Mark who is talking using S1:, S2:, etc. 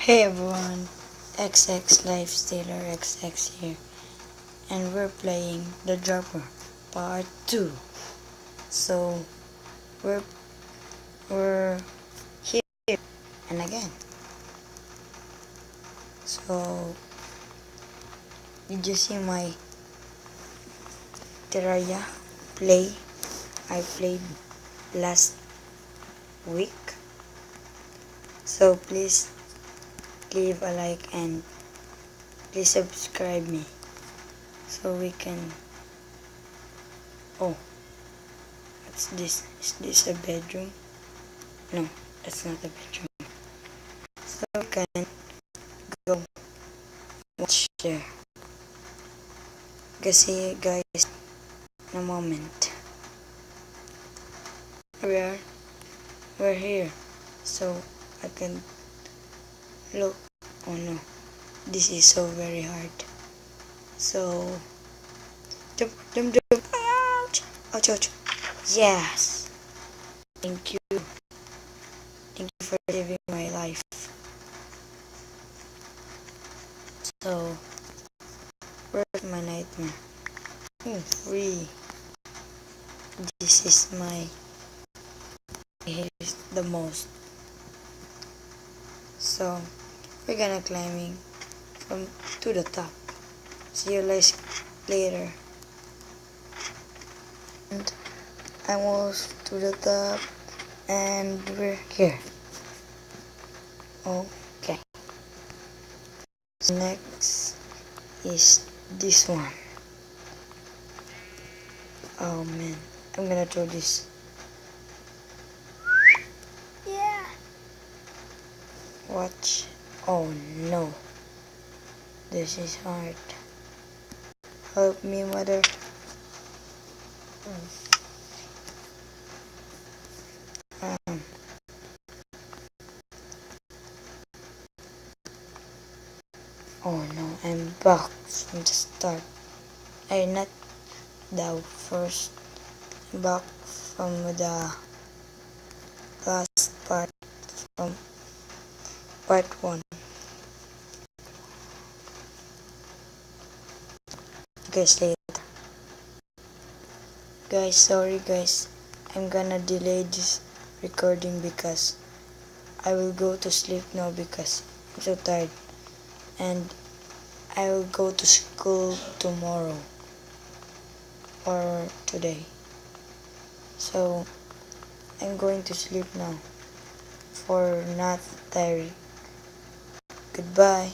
S1: Hey everyone, XX Lifestealer XX here, and we're playing The Dropper Part 2. So we're here and again. So did you see my Terraria play? I played last week. So please leave a like and please subscribe me so we can. Oh, what's this? Is this a bedroom? No, that's not a bedroom. So we can go watch there. See you guys in a moment. We're here. So I can look. Oh no, this is so very hard. So jump, jump, jump. Ouch, ouch, ouch. Yes. Thank you. Thank you for saving my life. So where's my nightmare? Oh, free. This is my hate the most. So we're gonna climbing from to the top. See you guys later. And I'm almost to the top, and we're here. Okay. So next is this one. Oh man, I'm gonna throw this. Yeah. Watch. Oh no. This is hard. Help me, mother. Um, oh no, I'm back from the start. Not the first. Back from the last part, from part 1. Guys, later. Guys, sorry guys. I'm gonna delay this recording because I will go to sleep now because I'm so tired. And I will go to school tomorrow or today. So I'm going to sleep now for not tiring. Goodbye.